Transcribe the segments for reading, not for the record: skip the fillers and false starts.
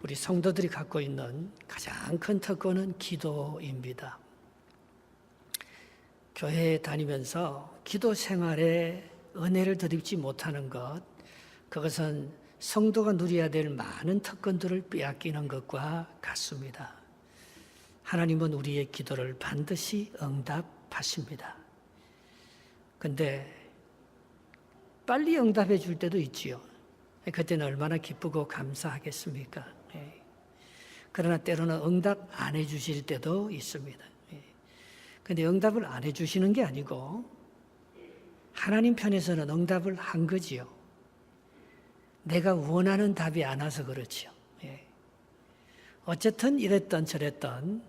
우리 성도들이 갖고 있는 가장 큰 특권은 기도입니다. 교회에 다니면서 기도 생활에 은혜를 덧입지 못하는 것, 그것은 성도가 누려야 될 많은 특권들을 빼앗기는 것과 같습니다. 하나님은 우리의 기도를 반드시 응답하십니다. 근데 빨리 응답해 줄 때도 있지요. 그때는 얼마나 기쁘고 감사하겠습니까? 그러나 때로는 응답 안 해 주실 때도 있습니다. 근데 응답을 안 해 주시는 게 아니고 하나님 편에서는 응답을 한 거지요. 내가 원하는 답이 안 와서 그렇지요. 어쨌든 이랬던 저랬던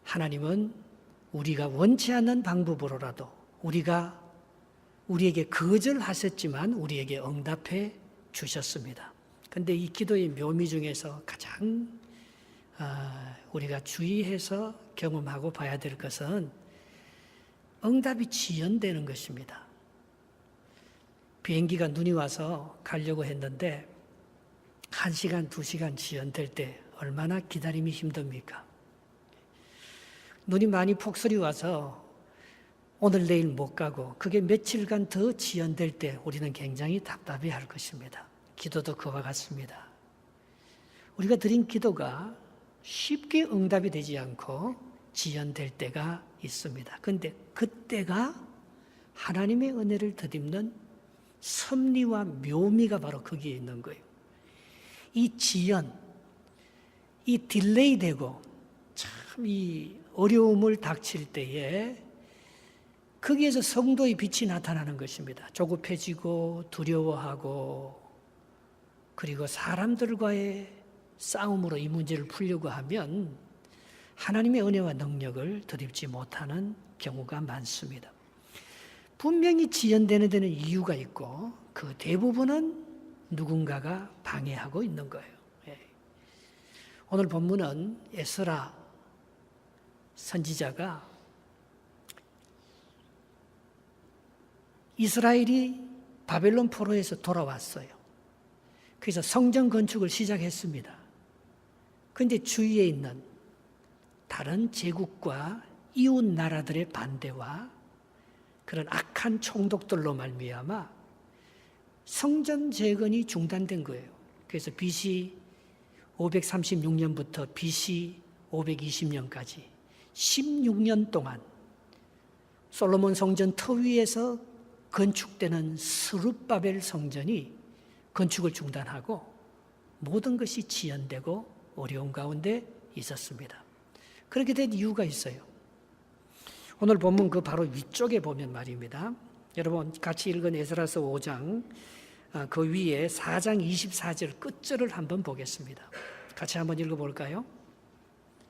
하나님은 우리가 원치 않는 방법으로라도 우리에게 거절하셨지만 우리에게 응답해 주셨습니다. 그런데 이 기도의 묘미 중에서 가장 우리가 주의해서 경험하고 봐야 될 것은 응답이 지연되는 것입니다. 비행기가 눈이 와서 가려고 했는데 1시간, 2시간 지연될 때 얼마나 기다림이 힘듭니까? 눈이 많이 폭설이 와서 오늘 내일 못 가고 그게 며칠간 더 지연될 때 우리는 굉장히 답답해할 것입니다. 기도도 그와 같습니다. 우리가 드린 기도가 쉽게 응답이 되지 않고 지연될 때가 있습니다. 그런데 그때가 하나님의 은혜를 덧입는 섭리와 묘미가 바로 거기에 있는 거예요. 이 지연, 이 딜레이 되고 참 이 어려움을 닥칠 때에 거기에서 성도의 빛이 나타나는 것입니다. 조급해지고 두려워하고 그리고 사람들과의 싸움으로 이 문제를 풀려고 하면 하나님의 은혜와 능력을 덧입지 못하는 경우가 많습니다. 분명히 지연되는 데는 이유가 있고 그 대부분은 누군가가 방해하고 있는 거예요. 오늘 본문은 에스라 선지자가 이스라엘이 바벨론 포로에서 돌아왔어요. 그래서 성전 건축을 시작했습니다. 그런데 주위에 있는 다른 제국과 이웃 나라들의 반대와 그런 악한 총독들로 말미암아 성전 재건이 중단된 거예요. 그래서 BC 536년부터 BC 520년까지 16년 동안 솔로몬 성전 터 위에서 건축되는 스룹바벨 성전이 건축을 중단하고 모든 것이 지연되고 어려운 가운데 있었습니다. 그렇게 된 이유가 있어요. 오늘 본문 그 바로 위쪽에 보면 말입니다. 여러분 같이 읽은 에스라서 5장 그 위에 4장 24절 끝절을 한번 보겠습니다. 같이 한번 읽어볼까요?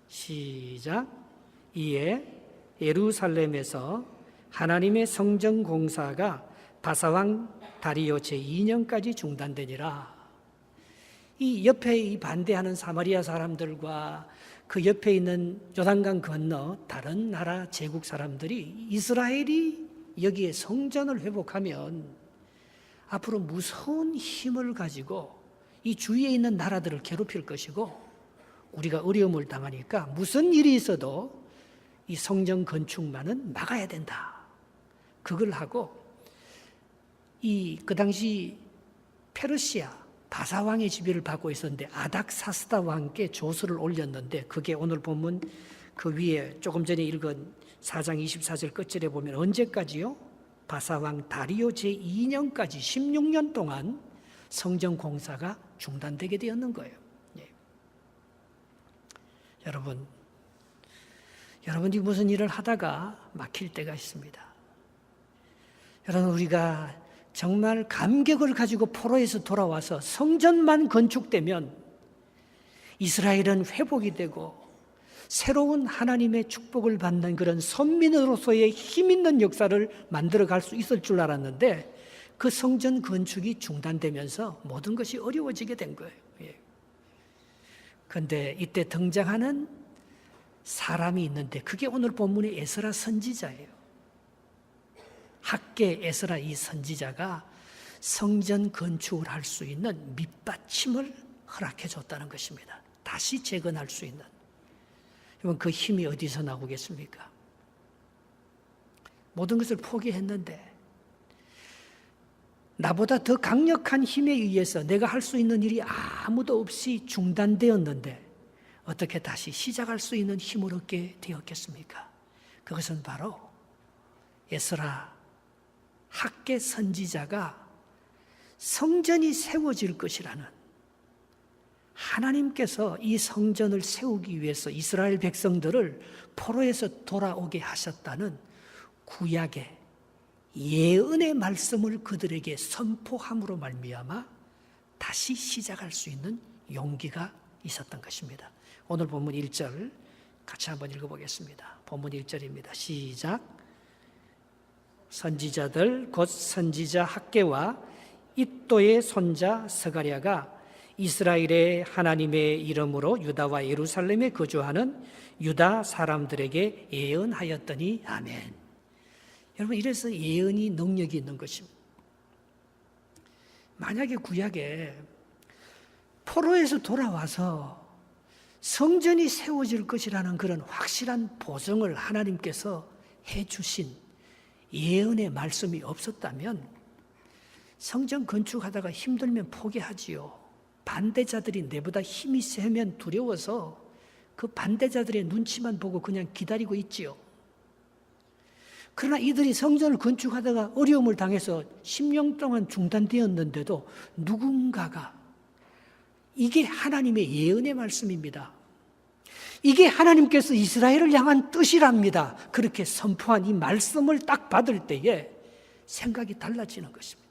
시작. 이에 예루살렘에서 하나님의 성전 공사가 바사왕 다리오 제2년까지 중단되니라. 이 옆에 이 반대하는 사마리아 사람들과 그 옆에 있는 요단강 건너 다른 나라 제국 사람들이 이스라엘이 여기에 성전을 회복하면 앞으로 무서운 힘을 가지고 이 주위에 있는 나라들을 괴롭힐 것이고 우리가 어려움을 당하니까 무슨 일이 있어도 이 성전 건축만은 막아야 된다. 그걸 하고 그 당시 페르시아 바사왕의 지배를 받고 있었는데 아닥사스다 왕께 조서를 올렸는데 그게 오늘 본문 그 위에 조금 전에 읽은 4장 24절 끝절에 보면 언제까지요? 바사왕 다리오 제2년까지 16년 동안 성전 공사가 중단되게 되었는 거예요. 여러분이 무슨 일을 하다가 막힐 때가 있습니다. 여러분 우리가 정말 감격을 가지고 포로에서 돌아와서 성전만 건축되면 이스라엘은 회복이 되고 새로운 하나님의 축복을 받는 그런 선민으로서의 힘 있는 역사를 만들어갈 수 있을 줄 알았는데 그 성전 건축이 중단되면서 모든 것이 어려워지게 된 거예요. 그런데 이때 등장하는 사람이 있는데 그게 오늘 본문의 에스라 선지자예요. 학계 에스라 이 선지자가 성전 건축을 할 수 있는 밑받침을 허락해 줬다는 것입니다. 다시 재건할 수 있는. 여러분, 그 힘이 어디서 나오겠습니까? 모든 것을 포기했는데 나보다 더 강력한 힘에 의해서 내가 할 수 있는 일이 아무도 없이 중단되었는데 어떻게 다시 시작할 수 있는 힘을 얻게 되었겠습니까? 그것은 바로 에스라 학계 선지자가 성전이 세워질 것이라는, 하나님께서 이 성전을 세우기 위해서 이스라엘 백성들을 포로에서 돌아오게 하셨다는 구약의 예언의 말씀을 그들에게 선포함으로 말미암아 다시 시작할 수 있는 용기가 있었던 것입니다. 오늘 본문 1절 같이 한번 읽어보겠습니다. 본문 1절입니다. 시작. 선지자들 곧 선지자 학개와 id도의 손자 스가랴가 이스라엘의 하나님의 이름으로 유다와 예루살렘에 거주하는 유다 사람들에게 예언하였더니 아멘. 여러분, 이래서 예언이 능력이 있는 것입니다. 만약에 구약에 포로에서 돌아와서 성전이 세워질 것이라는 그런 확실한 보증을 하나님께서 해주신 예언의 말씀이 없었다면 성전 건축하다가 힘들면 포기하지요. 반대자들이 내보다 힘이 세면 두려워서 그 반대자들의 눈치만 보고 그냥 기다리고 있지요. 그러나 이들이 성전을 건축하다가 어려움을 당해서 10년 동안 중단되었는데도 누군가가 이게 하나님의 예언의 말씀입니다. 이게 하나님께서 이스라엘을 향한 뜻이랍니다. 그렇게 선포한 이 말씀을 딱 받을 때에 생각이 달라지는 것입니다.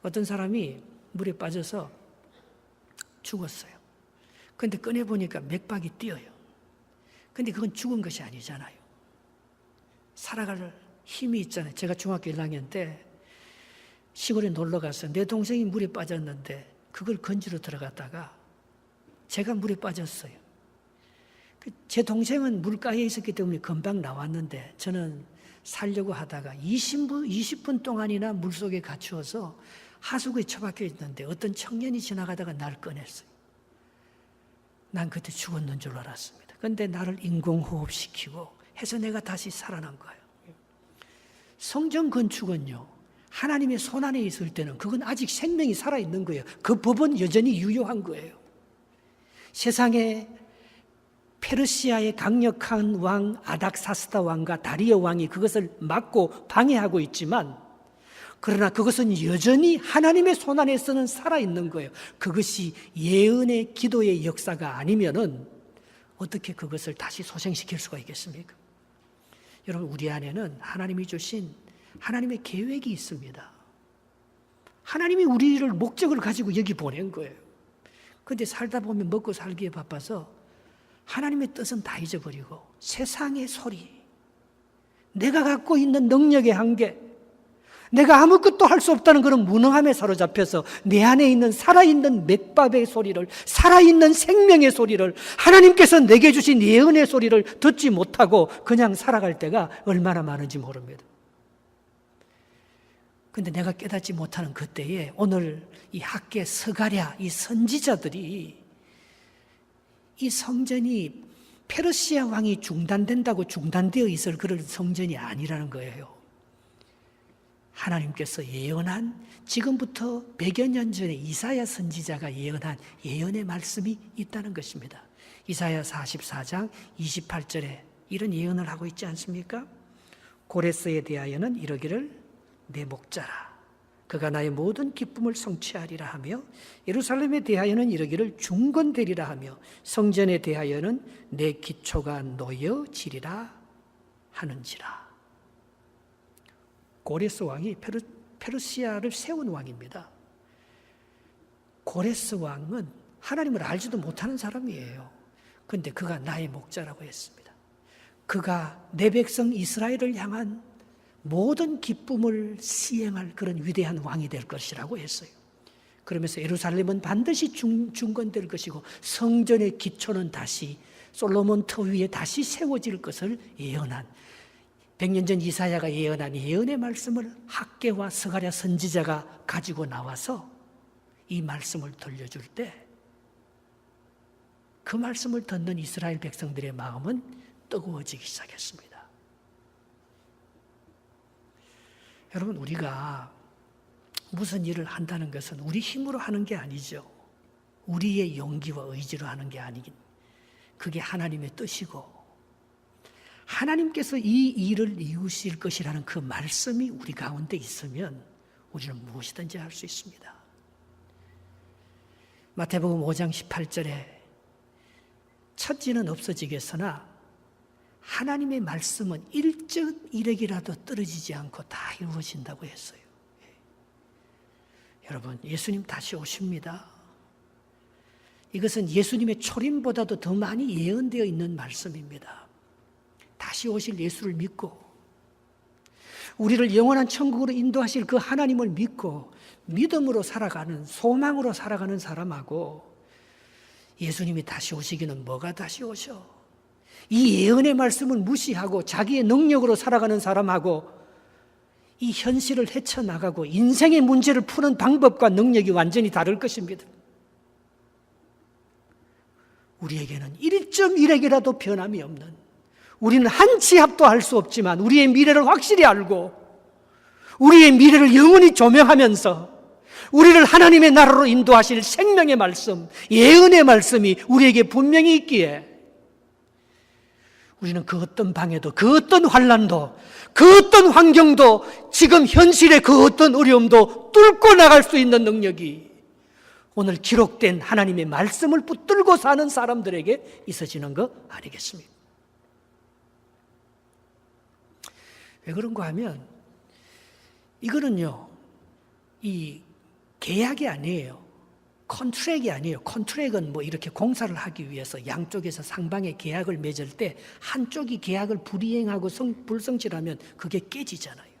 어떤 사람이 물에 빠져서 죽었어요. 그런데 꺼내보니까 맥박이 뛰어요. 근데 그건 죽은 것이 아니잖아요. 살아갈 힘이 있잖아요. 제가 중학교 1학년 때 시골에 놀러 가서 내 동생이 물에 빠졌는데 그걸 건지러 들어갔다가 제가 물에 빠졌어요. 제 동생은 물가에 있었기 때문에 금방 나왔는데 저는 살려고 하다가 20분 동안이나 물속에 갇혀서 하수구에 처박혀 있는데 어떤 청년이 지나가다가 날 꺼냈어요. 난 그때 죽었는 줄 알았습니다. 그런데 나를 인공호흡시키고 해서 내가 다시 살아난 거예요. 성전 건축은요, 하나님의 손안에 있을 때는 그건 아직 생명이 살아있는 거예요. 그 법은 여전히 유효한 거예요. 세상에 페르시아의 강력한 왕 아닥사스다 왕과 다리오 왕이 그것을 막고 방해하고 있지만, 그러나 그것은 여전히 하나님의 손안에서는 살아있는 거예요. 그것이 예언의 기도의 역사가 아니면은 어떻게 그것을 다시 소생시킬 수가 있겠습니까? 여러분, 우리 안에는 하나님이 주신 하나님의 계획이 있습니다. 하나님이 우리를 목적을 가지고 여기 보낸 거예요. 그런데 살다 보면 먹고 살기에 바빠서 하나님의 뜻은 다 잊어버리고 세상의 소리, 내가 갖고 있는 능력의 한계, 내가 아무것도 할 수 없다는 그런 무능함에 사로잡혀서 내 안에 있는 살아있는 맥박의 소리를, 살아있는 생명의 소리를, 하나님께서 내게 주신 예언의 소리를 듣지 못하고 그냥 살아갈 때가 얼마나 많은지 모릅니다. 그런데 내가 깨닫지 못하는 그때에 오늘 이 학계 스가랴, 이 선지자들이 이 성전이 페르시아 왕이 중단된다고 중단되어 있을 그런 성전이 아니라는 거예요. 하나님께서 예언한, 지금부터 100여 년 전에 이사야 선지자가 예언한 예언의 말씀이 있다는 것입니다. 이사야 44장 28절에 이런 예언을 하고 있지 않습니까? 고레스에 대하여는 이러기를 내 목자라, 그가 나의 모든 기쁨을 성취하리라 하며, 예루살렘에 대하여는 이러기를 중건되리라 하며, 성전에 대하여는 내 기초가 놓여지리라 하는지라. 고레스 왕이 페르시아를 세운 왕입니다. 고레스 왕은 하나님을 알지도 못하는 사람이에요. 그런데 그가 나의 목자라고 했습니다. 그가 내 백성 이스라엘을 향한 모든 기쁨을 시행할 그런 위대한 왕이 될 것이라고 했어요. 그러면서 예루살렘은 반드시 중건될 것이고 성전의 기초는 다시 솔로몬 터 위에 다시 세워질 것을 예언한, 100년 전 이사야가 예언한 예언의 말씀을 학개와 스가랴 선지자가 가지고 나와서 이 말씀을 들려줄 때 그 말씀을 듣는 이스라엘 백성들의 마음은 뜨거워지기 시작했습니다. 여러분, 우리가 무슨 일을 한다는 것은 우리 힘으로 하는 게 아니죠. 우리의 용기와 의지로 하는 게 아니긴, 그게 하나님의 뜻이고 하나님께서 이 일을 이루실 것이라는 그 말씀이 우리 가운데 있으면 우리는 무엇이든지 할 수 있습니다. 마태복음 5장 18절에 천지는 없어지겠으나 하나님의 말씀은 일적일액이라도 떨어지지 않고 다 이루어진다고 했어요. 여러분, 예수님 다시 오십니다. 이것은 예수님의 초림보다도 더 많이 예언되어 있는 말씀입니다. 다시 오실 예수를 믿고 우리를 영원한 천국으로 인도하실 그 하나님을 믿고 믿음으로 살아가는, 소망으로 살아가는 사람하고 예수님이 다시 오시기는 뭐가 다시 오셔? 이 예언의 말씀을 무시하고 자기의 능력으로 살아가는 사람하고 이 현실을 헤쳐나가고 인생의 문제를 푸는 방법과 능력이 완전히 다를 것입니다. 우리에게는 1.1액이라도 변함이 없는, 우리는 한 치 앞도 할 수 없지만 우리의 미래를 확실히 알고 우리의 미래를 영원히 조명하면서 우리를 하나님의 나라로 인도하실 생명의 말씀, 예언의 말씀이 우리에게 분명히 있기에 우리는 그 어떤 방해도, 그 어떤 환난도, 그 어떤 환경도, 지금 현실의 그 어떤 어려움도 뚫고 나갈 수 있는 능력이 오늘 기록된 하나님의 말씀을 붙들고 사는 사람들에게 있어지는 거 아니겠습니까? 왜 그런가 하면 이거는요, 이 계약이 아니에요. 컨트랙이 아니에요. 컨트랙은 뭐 이렇게 공사를 하기 위해서 양쪽에서 상방의 계약을 맺을 때 한쪽이 계약을 불이행하고 불성실하면 그게 깨지잖아요.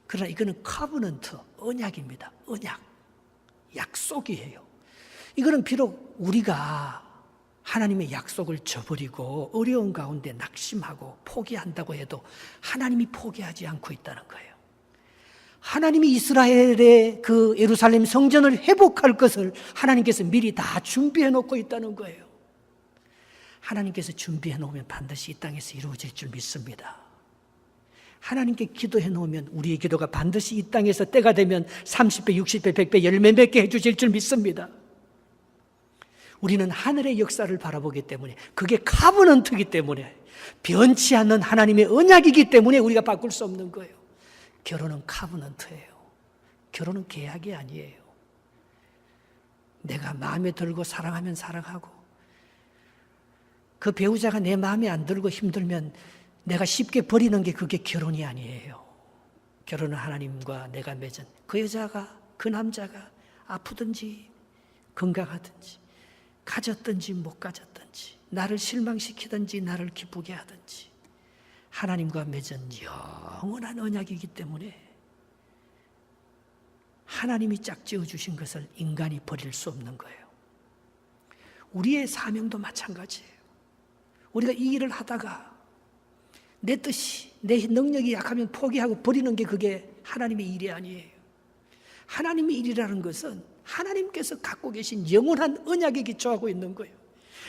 그러나 이거는 커버넌트, 언약입니다. 언약, 약속이에요. 이거는 비록 우리가 하나님의 약속을 저버리고 어려운 가운데 낙심하고 포기한다고 해도 하나님이 포기하지 않고 있다는 거예요. 하나님이 이스라엘의 그 예루살렘 성전을 회복할 것을 하나님께서 미리 다 준비해 놓고 있다는 거예요. 하나님께서 준비해 놓으면 반드시 이 땅에서 이루어질 줄 믿습니다. 하나님께 기도해 놓으면 우리의 기도가 반드시 이 땅에서 때가 되면 30배, 60배, 100배 열매 맺게 해주실 줄 믿습니다. 우리는 하늘의 역사를 바라보기 때문에, 그게 카버넌트이기 때문에, 변치 않는 하나님의 언약이기 때문에 우리가 바꿀 수 없는 거예요. 결혼은 카버넌트예요. 결혼은 계약이 아니에요. 내가 마음에 들고 사랑하면 사랑하고, 그 배우자가 내 마음에 안 들고 힘들면 내가 쉽게 버리는 게 그게 결혼이 아니에요. 결혼은 하나님과 내가 맺은, 그 여자가, 그 남자가 아프든지 건강하든지 가졌든지 못 가졌든지 나를 실망시키든지 나를 기쁘게 하든지 하나님과 맺은 영원한 언약이기 때문에 하나님이 짝지어 주신 것을 인간이 버릴 수 없는 거예요. 우리의 사명도 마찬가지예요. 우리가 이 일을 하다가 내 뜻이, 내 능력이 약하면 포기하고 버리는 게 그게 하나님의 일이 아니에요. 하나님의 일이라는 것은 하나님께서 갖고 계신 영원한 언약에 기초하고 있는 거예요.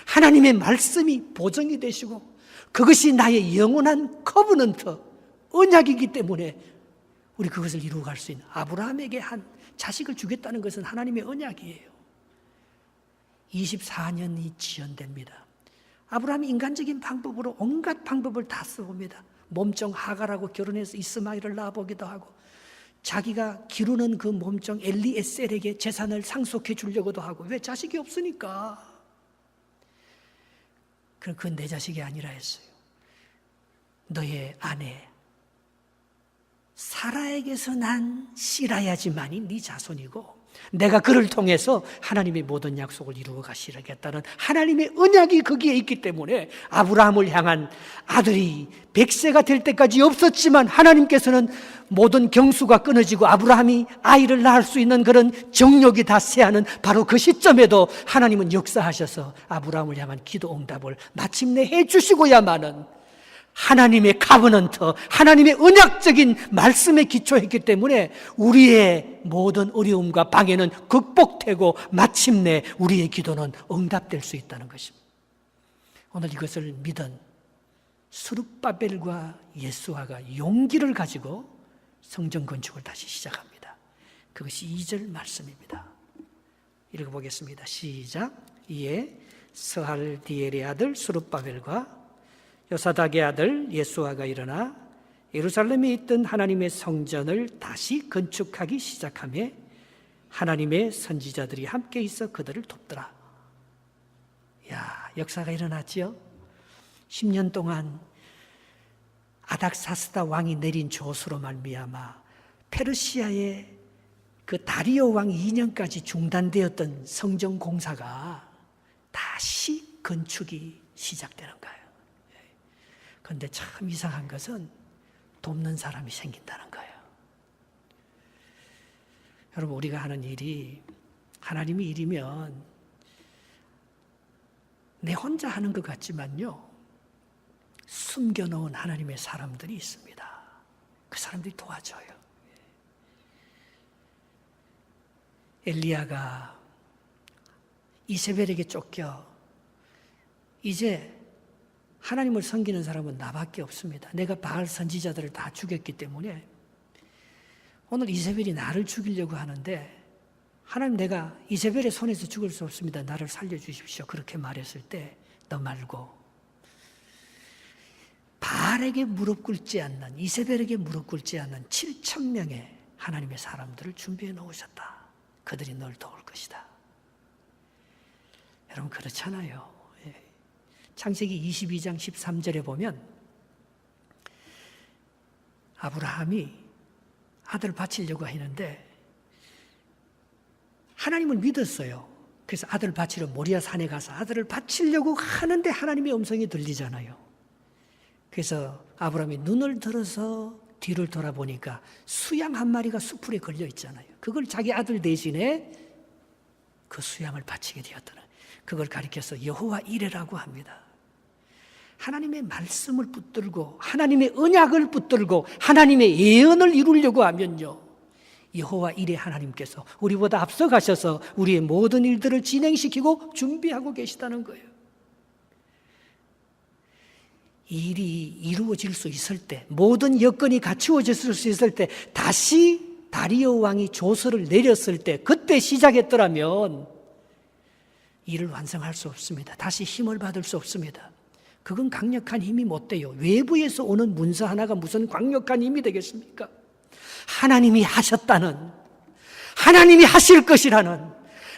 하나님의 말씀이 보증이 되시고 그것이 나의 영원한 커버넌트, 언약이기 때문에 우리 그것을 이루어갈 수 있는, 아브라함에게 한 자식을 주겠다는 것은 하나님의 언약이에요. 24년이 지연됩니다. 아브라함이 인간적인 방법으로 온갖 방법을 다 써봅니다. 몸종 하갈하고 결혼해서 이스마엘을 낳아보기도 하고 자기가 기르는 그 몸종 엘리에셀에게 재산을 상속해 주려고도 하고, 왜? 자식이 없으니까. 그건 내 자식이 아니라 했어요. 너의 아내 사라에게서 난 씨라야지만이 네 자손이고 내가 그를 통해서 하나님의 모든 약속을 이루어 가시겠다는 하나님의 언약이 거기에 있기 때문에 아브라함을 향한 아들이 100세가 될 때까지 없었지만 하나님께서는 모든 경수가 끊어지고 아브라함이 아이를 낳을 수 있는 그런 정욕이 다 쇠하는 바로 그 시점에도 하나님은 역사하셔서 아브라함을 향한 기도 응답을 마침내 해주시고야만은 하나님의 카버넌트, 하나님의 언약적인 말씀에 기초했기 때문에 우리의 모든 어려움과 방해는 극복되고 마침내 우리의 기도는 응답될 수 있다는 것입니다. 오늘 이것을 믿은 스룹바벨과 예수아가 용기를 가지고 성전 건축을 다시 시작합니다. 그것이 2절 말씀입니다. 읽어보겠습니다. 시작. 이에 스알디엘의 아들 스룹바벨과 요사닥의 아들 예수아가 일어나 예루살렘에 있던 하나님의 성전을 다시 건축하기 시작하며 하나님의 선지자들이 함께 있어 그들을 돕더라. 야, 역사가 일어났지요? 10년 동안 아닥사스다 왕이 내린 조수로 말미암아 페르시아의 그 다리오 왕 2년까지 중단되었던 성전 공사가 다시 건축이 시작되는 거예요. 그런데 참 이상한 것은 돕는 사람이 생긴다는 거예요. 여러분, 우리가 하는 일이 하나님의 일이면 내 혼자 하는 것 같지만요, 숨겨놓은 하나님의 사람들이 있습니다. 그 사람들이 도와줘요. 엘리야가 이세벨에게 쫓겨 이제 하나님을 섬기는 사람은 나밖에 없습니다. 내가 바알 선지자들을 다 죽였기 때문에 오늘 이세벨이 나를 죽이려고 하는데 하나님, 내가 이세벨의 손에서 죽을 수 없습니다. 나를 살려주십시오. 그렇게 말했을 때 너 말고 바알에게 무릎 꿇지 않는, 이세벨에게 무릎 꿇지 않는 7,000명의 하나님의 사람들을 준비해 놓으셨다. 그들이 널 도울 것이다. 여러분, 그렇잖아요. 창세기 22장 13절에 보면 아브라함이 아들 바치려고 하는데 하나님을 믿었어요. 그래서 아들 바치러 모리아 산에 가서 아들을 바치려고 하는데 하나님의 음성이 들리잖아요. 그래서 아브라함이 눈을 들어서 뒤를 돌아보니까 수양 한 마리가 수풀에 걸려 있잖아요. 그걸 자기 아들 대신에 그 수양을 바치게 되었더라. 그걸 가리켜서 여호와 이레라고 합니다. 하나님의 말씀을 붙들고 하나님의 언약을 붙들고 하나님의 예언을 이루려고 하면요, 여호와 이레 하나님께서 우리보다 앞서가셔서 우리의 모든 일들을 진행시키고 준비하고 계시다는 거예요. 일이 이루어질 수 있을 때, 모든 여건이 갖추어졌을 수 있을 때, 다시 다리오 왕이 조서를 내렸을 때 그때 시작했더라면 일을 완성할 수 없습니다. 다시 힘을 받을 수 없습니다. 그건 강력한 힘이 못 돼요. 외부에서 오는 문서 하나가 무슨 강력한 힘이 되겠습니까? 하나님이 하셨다는, 하나님이 하실 것이라는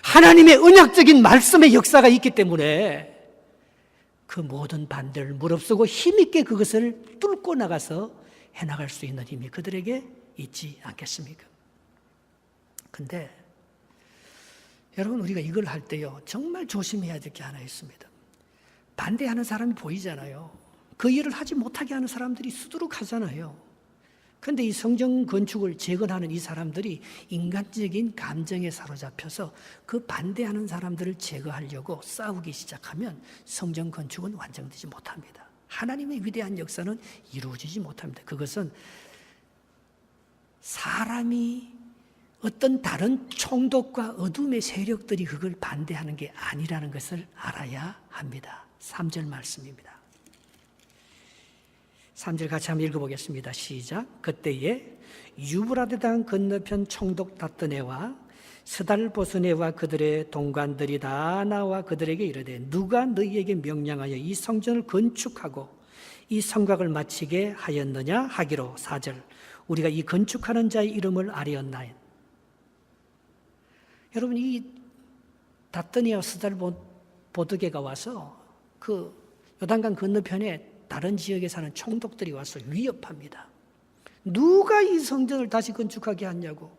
하나님의 언약적인 말씀의 역사가 있기 때문에 그 모든 반대를 무릅쓰고 힘있게 그것을 뚫고 나가서 해나갈 수 있는 힘이 그들에게 있지 않겠습니까? 근데 여러분, 우리가 이걸 할 때요, 정말 조심해야 될 게 하나 있습니다. 반대하는 사람이 보이잖아요. 그 일을 하지 못하게 하는 사람들이 수두룩하잖아요. 그런데 이 성전 건축을 재건하는 이 사람들이 인간적인 감정에 사로잡혀서 그 반대하는 사람들을 제거하려고 싸우기 시작하면 성전 건축은 완성되지 못합니다. 하나님의 위대한 역사는 이루어지지 못합니다. 그것은 사람이 어떤 다른 총독과 어둠의 세력들이 그걸 반대하는 게 아니라는 것을 알아야 합니다. 3절 말씀입니다. 3절 같이 한번 읽어보겠습니다. 시작. 그때에 유브라데 강 건너편 총독 다뜨네와 스달보스네와 그들의 동관들이 다 나와 그들에게 이르되 누가 너희에게 명령하여 이 성전을 건축하고 이 성곽을 마치게 하였느냐 하기로. 4절. 우리가 이 건축하는 자의 이름을 아뢰었나이다. 여러분, 이 다뜨니와 스달보드게가 와서 그 요단강 건너편에 다른 지역에 사는 총독들이 와서 위협합니다. 누가 이 성전을 다시 건축하게 하냐고.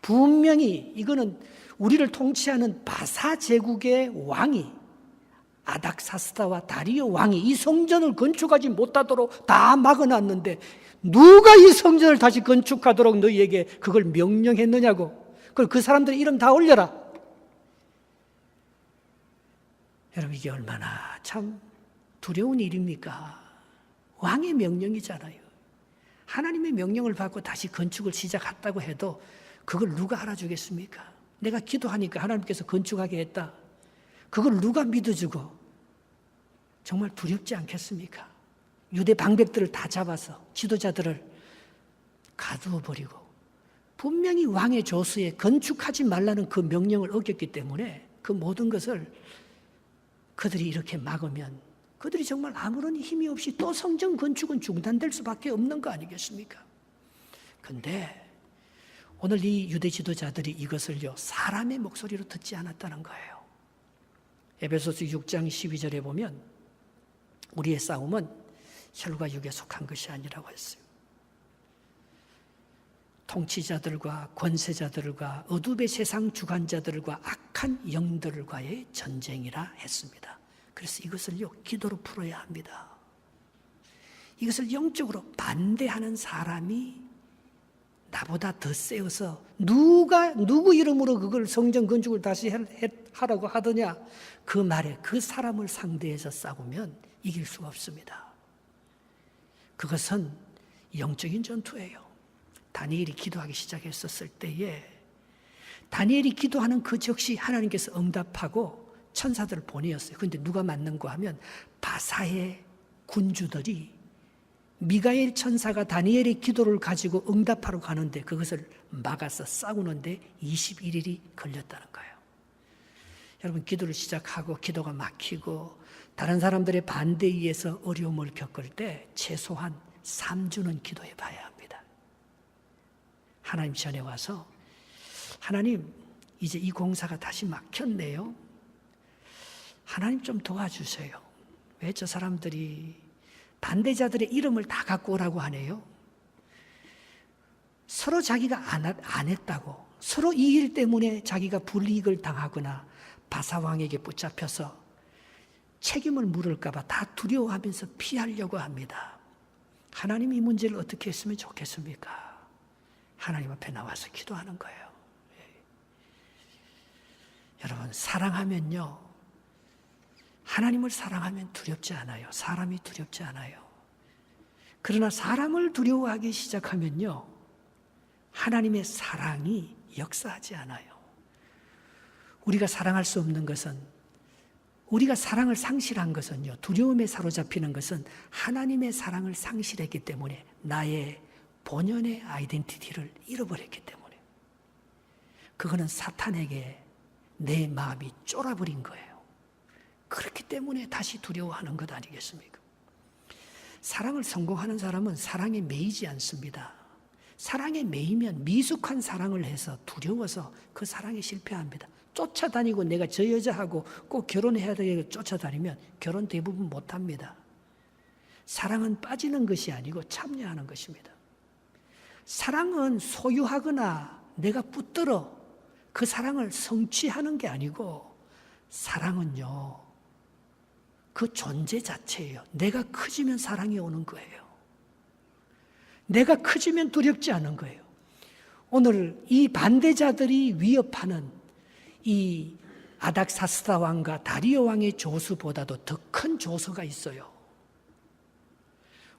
분명히 이거는 우리를 통치하는 바사 제국의 왕이, 아닥사스다와 다리오 왕이 이 성전을 건축하지 못하도록 다 막아놨는데 누가 이 성전을 다시 건축하도록 너희에게 그걸 명령했느냐고. 그걸 그 사람들 이름 다 올려라. 여러분, 이게 얼마나 참 두려운 일입니까? 왕의 명령이잖아요. 하나님의 명령을 받고 다시 건축을 시작했다고 해도 그걸 누가 알아주겠습니까? 내가 기도하니까 하나님께서 건축하게 했다. 그걸 누가 믿어주고 정말 두렵지 않겠습니까? 유대 방백들을 다 잡아서 지도자들을 가두어 버리고 분명히 왕의 조서에 건축하지 말라는 그 명령을 어겼기 때문에 그 모든 것을 그들이 이렇게 막으면 그들이 정말 아무런 힘이 없이 또 성전 건축은 중단될 수밖에 없는 거 아니겠습니까? 근데 오늘 이 유대 지도자들이 이것을요, 사람의 목소리로 듣지 않았다는 거예요. 에베소서 6장 12절에 보면 우리의 싸움은 혈과 육에 속한 것이 아니라고 했어요. 통치자들과 권세자들과 어둠의 세상 주관자들과 악한 영들과의 전쟁이라 했습니다. 그래서 이것을요, 기도로 풀어야 합니다. 이것을 영적으로 반대하는 사람이 나보다 더 세어서 누구 이름으로 그걸 성전 건축을 다시 하라고 하더냐, 그 말에 그 사람을 상대해서 싸우면 이길 수가 없습니다. 그것은 영적인 전투예요. 다니엘이 기도하기 시작했었을 때에 다니엘이 기도하는 그 즉시 하나님께서 응답하고 천사들을 보내었어요. 그런데 누가 맞는가 하면 바사의 군주들이 미가엘 천사가 다니엘의 기도를 가지고 응답하러 가는데 그것을 막아서 싸우는데 21일이 걸렸다는 거예요. 여러분, 기도를 시작하고 기도가 막히고 다른 사람들의 반대에 의해서 어려움을 겪을 때 최소한 3주는 기도해 봐야 합니다. 하나님 전에 와서 하나님, 이제 이 공사가 다시 막혔네요. 하나님 좀 도와주세요. 왜 저 사람들이 반대자들의 이름을 다 갖고 오라고 하네요. 서로 자기가 안 했다고, 서로 이 일 때문에 자기가 불이익을 당하거나 바사왕에게 붙잡혀서 책임을 물을까 봐 다 두려워하면서 피하려고 합니다. 하나님, 이 문제를 어떻게 했으면 좋겠습니까? 하나님 앞에 나와서 기도하는 거예요. 여러분, 사랑하면요, 하나님을 사랑하면 두렵지 않아요. 사람이 두렵지 않아요. 그러나 사람을 두려워하기 시작하면요, 하나님의 사랑이 역사하지 않아요. 우리가 사랑할 수 없는 것은, 우리가 사랑을 상실한 것은요, 두려움에 사로잡히는 것은 하나님의 사랑을 상실했기 때문에 나의 본연의 아이덴티티를 잃어버렸기 때문에, 그거는 사탄에게 내 마음이 쫄아버린 거예요. 그렇기 때문에 다시 두려워하는 것 아니겠습니까? 사랑을 성공하는 사람은 사랑에 매이지 않습니다. 사랑에 매이면 미숙한 사랑을 해서 두려워서 그 사랑에 실패합니다. 쫓아다니고 내가 저 여자하고 꼭 결혼해야 되게 쫓아다니면 결혼 대부분 못합니다. 사랑은 빠지는 것이 아니고 참여하는 것입니다. 사랑은 소유하거나 내가 붙들어 그 사랑을 성취하는 게 아니고, 사랑은요, 그 존재 자체예요. 내가 커지면 사랑이 오는 거예요. 내가 커지면 두렵지 않은 거예요. 오늘 이 반대자들이 위협하는 이 아닥사스다 왕과 다리오 왕의 조수보다도 더 큰 조서가 있어요.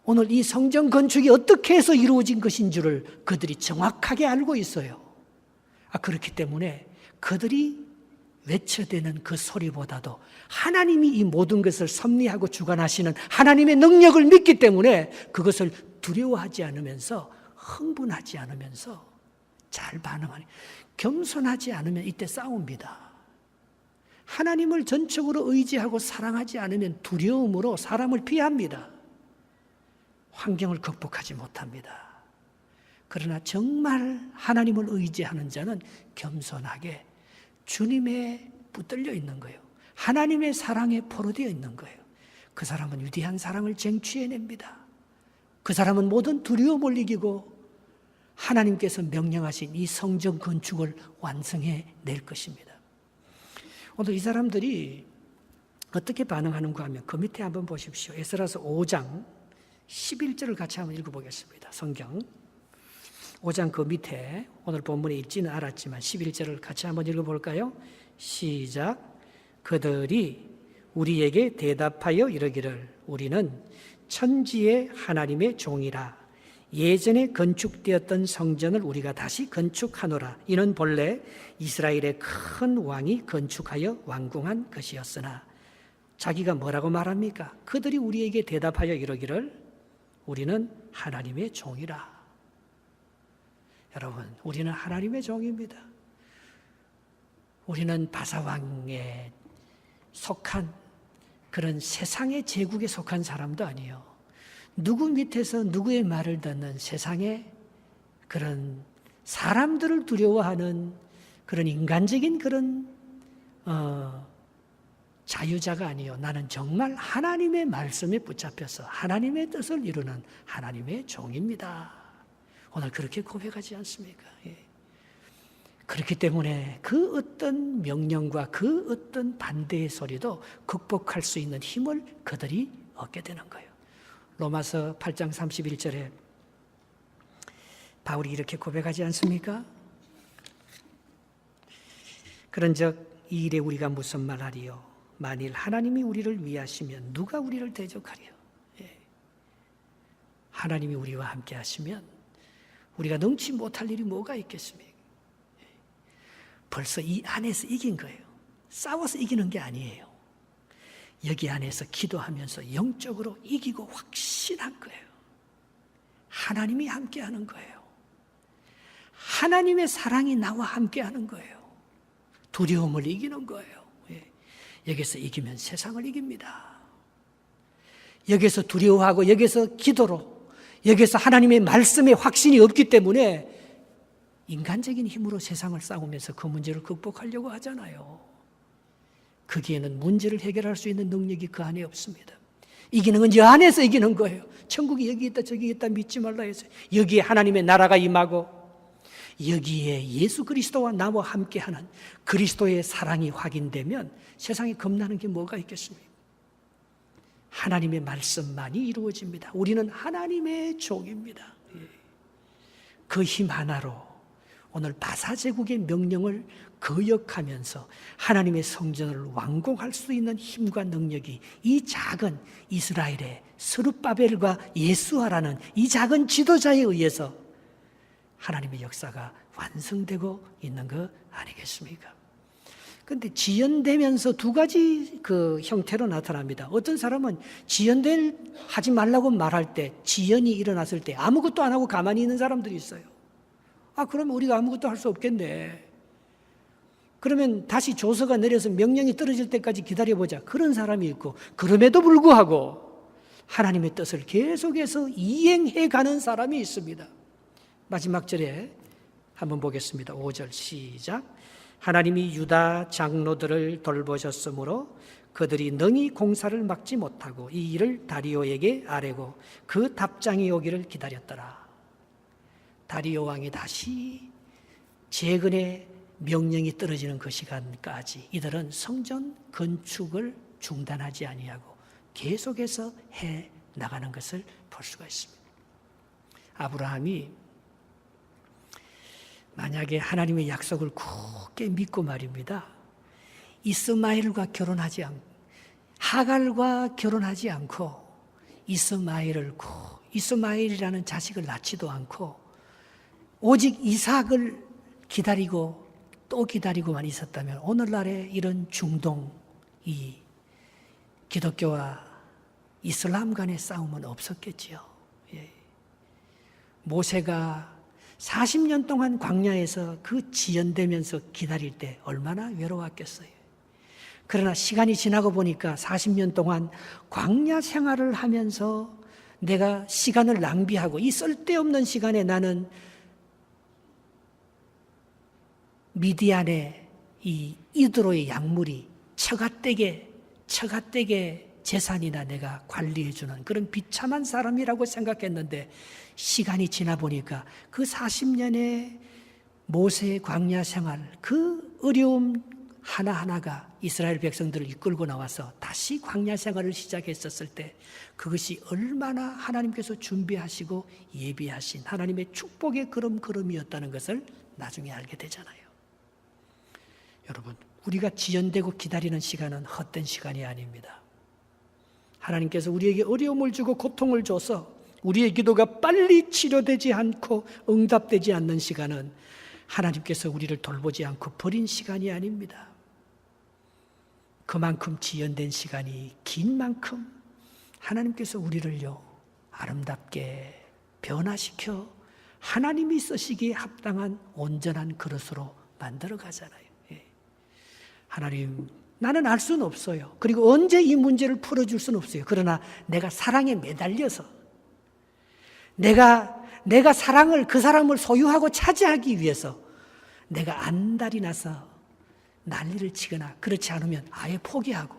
오늘 이 성전 건축이 어떻게 해서 이루어진 것인 줄을 그들이 정확하게 알고 있어요. 그렇기 때문에 그들이 외쳐대는 그 소리보다도 하나님이 이 모든 것을 섭리하고 주관하시는 하나님의 능력을 믿기 때문에 그것을 두려워하지 않으면서, 흥분하지 않으면서 잘 반응하는, 겸손하지 않으면 이때 싸웁니다. 하나님을 전적으로 의지하고 사랑하지 않으면 두려움으로 사람을 피합니다. 환경을 극복하지 못합니다. 그러나 정말 하나님을 의지하는 자는 겸손하게 주님에 붙들려 있는 거예요. 하나님의 사랑에 포로되어 있는 거예요. 그 사람은 위대한 사랑을 쟁취해냅니다. 그 사람은 모든 두려움을 이기고 하나님께서 명령하신 이 성전 건축을 완성해낼 것입니다. 오늘 이 사람들이 어떻게 반응하는가 하면 그 밑에 한번 보십시오. 에스라서 5장 11절을 같이 한번 읽어보겠습니다. 성경 5장 그 밑에 오늘 본문에 있지는 않았지만 11절을 같이 한번 읽어볼까요? 시작. 그들이 우리에게 대답하여 이르기를 우리는 천지의 하나님의 종이라. 예전에 건축되었던 성전을 우리가 다시 건축하노라. 이는 본래 이스라엘의 큰 왕이 건축하여 완공한 것이었으나. 자기가 뭐라고 말합니까? 그들이 우리에게 대답하여 이러기를 우리는 하나님의 종이라. 여러분, 우리는 하나님의 종입니다. 우리는 바사왕에 속한 그런 세상의 제국에 속한 사람도 아니에요. 누구 밑에서 누구의 말을 듣는 세상의 그런 사람들을 두려워하는 그런 인간적인 그런 자유자가 아니에요. 나는 정말 하나님의 말씀에 붙잡혀서 하나님의 뜻을 이루는 하나님의 종입니다. 오늘 그렇게 고백하지 않습니까? 예. 그렇기 때문에 그 어떤 명령과 그 어떤 반대의 소리도 극복할 수 있는 힘을 그들이 얻게 되는 거예요. 로마서 8장 31절에 바울이 이렇게 고백하지 않습니까? 그런즉 이 일에 우리가 무슨 말하리요? 만일 하나님이 우리를 위하시면 누가 우리를 대적하리요? 예. 하나님이 우리와 함께 하시면 우리가 능치 못할 일이 뭐가 있겠습니까? 예. 벌써 이 안에서 이긴 거예요. 싸워서 이기는 게 아니에요. 여기 안에서 기도하면서 영적으로 이기고 확신한 거예요. 하나님이 함께 하는 거예요. 하나님의 사랑이 나와 함께 하는 거예요. 두려움을 이기는 거예요. 예. 여기서 이기면 세상을 이깁니다. 여기서 두려워하고 여기서 기도로 여기서 하나님의 말씀에 확신이 없기 때문에 인간적인 힘으로 세상을 싸우면서 그 문제를 극복하려고 하잖아요. 거기에는 문제를 해결할 수 있는 능력이 그 안에 없습니다. 이기는 건 여 안에서 이기는 거예요. 천국이 여기 있다 저기 있다 믿지 말라 해서 여기에 하나님의 나라가 임하고 여기에 예수 그리스도와 나와 함께하는 그리스도의 사랑이 확인되면 세상에 겁나는 게 뭐가 있겠습니까? 하나님의 말씀만이 이루어집니다. 우리는 하나님의 종입니다. 그 힘 하나로 오늘 바사제국의 명령을 거역하면서 하나님의 성전을 완공할 수 있는 힘과 능력이 이 작은 이스라엘의 스룹바벨과 예수아라는 이 작은 지도자에 의해서 하나님의 역사가 완성되고 있는 것 아니겠습니까? 그런데 지연되면서 두 가지 그 형태로 나타납니다. 어떤 사람은 하지 말라고 말할 때, 지연이 일어났을 때 아무것도 안 하고 가만히 있는 사람들이 있어요. 그러면 우리가 아무것도 할 수 없겠네. 그러면 다시 조서가 내려서 명령이 떨어질 때까지 기다려보자. 그런 사람이 있고, 그럼에도 불구하고 하나님의 뜻을 계속해서 이행해 가는 사람이 있습니다. 마지막 절에 한번 보겠습니다. 5절 시작. 하나님이 유다 장로들을 돌보셨으므로 그들이 능히 공사를 막지 못하고 이 일을 다리오에게 아뢰고 그 답장이 오기를 기다렸더라. 다리오 왕이 다시 재건의 명령이 떨어지는 그 시간까지 이들은 성전 건축을 중단하지 아니하고 계속해서 해 나가는 것을 볼 수가 있습니다. 아브라함이 만약에 하나님의 약속을 굳게 믿고 말입니다. 이스마엘과 결혼하지 않고 하갈과 결혼하지 않고 이스마엘이라는 자식을 낳지도 않고 오직 이삭을 기다리고 또 기다리고만 있었다면 오늘날의 이런 중동, 이 기독교와 이슬람 간의 싸움은 없었겠지요. 예. 모세가 40년 동안 광야에서 그 지연되면서 기다릴 때 얼마나 외로웠겠어요. 그러나 시간이 지나고 보니까 40년 동안 광야 생활을 하면서 내가 시간을 낭비하고 이 쓸데없는 시간에 나는 미디안의 이 이드로의 약물이 처가댁의 재산이나 내가 관리해주는 그런 비참한 사람이라고 생각했는데 시간이 지나 보니까 그 40년의 모세의 광야 생활, 그 어려움 하나하나가 이스라엘 백성들을 이끌고 나와서 다시 광야 생활을 시작했었을 때 그것이 얼마나 하나님께서 준비하시고 예비하신 하나님의 축복의 걸음걸음이었다는 것을 나중에 알게 되잖아요. 여러분, 우리가 지연되고 기다리는 시간은 헛된 시간이 아닙니다. 하나님께서 우리에게 어려움을 주고 고통을 줘서 우리의 기도가 빨리 치료되지 않고 응답되지 않는 시간은 하나님께서 우리를 돌보지 않고 버린 시간이 아닙니다. 그만큼 지연된 시간이 긴 만큼 하나님께서 우리를요 아름답게 변화시켜 하나님이 쓰시기에 합당한 온전한 그릇으로 만들어 가잖아요. 하나님, 나는 알 수는 없어요. 그리고 언제 이 문제를 풀어줄 수는 없어요. 그러나 내가 사랑에 매달려서 내가 사랑을, 그 사람을 소유하고 차지하기 위해서 내가 안달이 나서 난리를 치거나 그렇지 않으면 아예 포기하고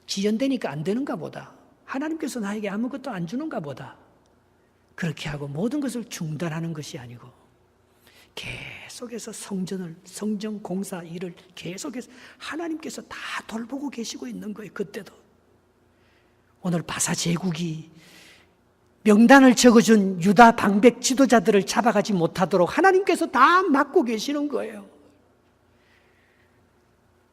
지연되니까 안 되는가 보다. 하나님께서 나에게 아무것도 안 주는가 보다. 그렇게 하고 모든 것을 중단하는 것이 아니고 계속해서 성전 공사 일을 계속해서 하나님께서 다 돌보고 계시고 있는 거예요. 그때도. 오늘 바사 제국이 명단을 적어준 유다 방백 지도자들을 잡아가지 못하도록 하나님께서 다 막고 계시는 거예요.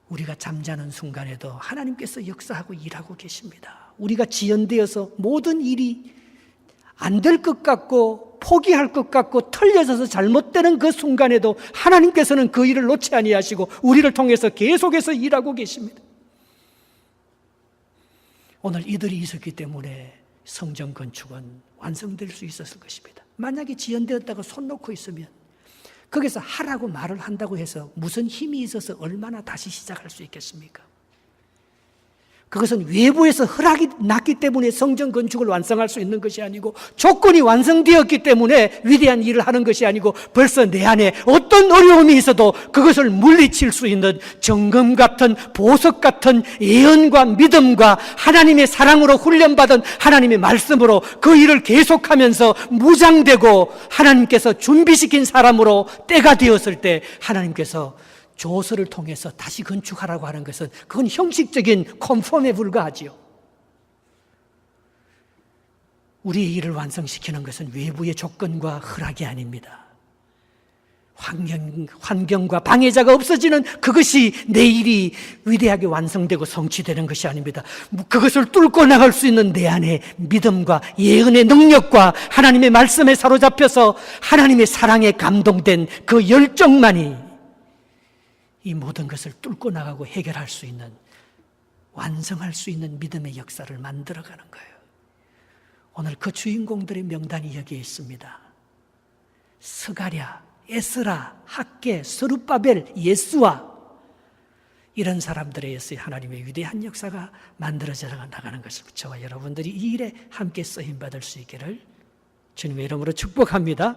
우리가 잠자는 순간에도 하나님께서 역사하고 일하고 계십니다. 우리가 지연되어서 모든 일이 안 될 것 같고 포기할 것 같고 틀려져서 잘못되는 그 순간에도 하나님께서는 그 일을 놓지 아니하시고 우리를 통해서 계속해서 일하고 계십니다. 오늘 이들이 있었기 때문에 성전 건축은 완성될 수 있었을 것입니다. 만약에 지연되었다가 손 놓고 있으면 거기서 하라고 말을 한다고 해서 무슨 힘이 있어서 얼마나 다시 시작할 수 있겠습니까? 그것은 외부에서 허락이 났기 때문에 성전 건축을 완성할 수 있는 것이 아니고 조건이 완성되었기 때문에 위대한 일을 하는 것이 아니고 벌써 내 안에 어떤 어려움이 있어도 그것을 물리칠 수 있는 정금 같은 보석 같은 예언과 믿음과 하나님의 사랑으로 훈련받은 하나님의 말씀으로 그 일을 계속하면서 무장되고 하나님께서 준비시킨 사람으로 때가 되었을 때 하나님께서 조서를 통해서 다시 건축하라고 하는 것은 그건 형식적인 컨펌에 불과하지요. 우리의 일을 완성시키는 것은 외부의 조건과 허락이 아닙니다. 환경과 방해자가 없어지는 그것이 내 일이 위대하게 완성되고 성취되는 것이 아닙니다. 그것을 뚫고 나갈 수 있는 내 안에 믿음과 예언의 능력과 하나님의 말씀에 사로잡혀서 하나님의 사랑에 감동된 그 열정만이 이 모든 것을 뚫고 나가고 해결할 수 있는, 완성할 수 있는 믿음의 역사를 만들어가는 거예요. 오늘 그 주인공들의 명단이 여기에 있습니다. 스가랴, 에스라, 학개, 스룹바벨, 예수와 이런 사람들에 의해서 하나님의 위대한 역사가 만들어져 나가는 것을 저와 여러분들이 이 일에 함께 쓰임받을 수 있기를 주님의 이름으로 축복합니다.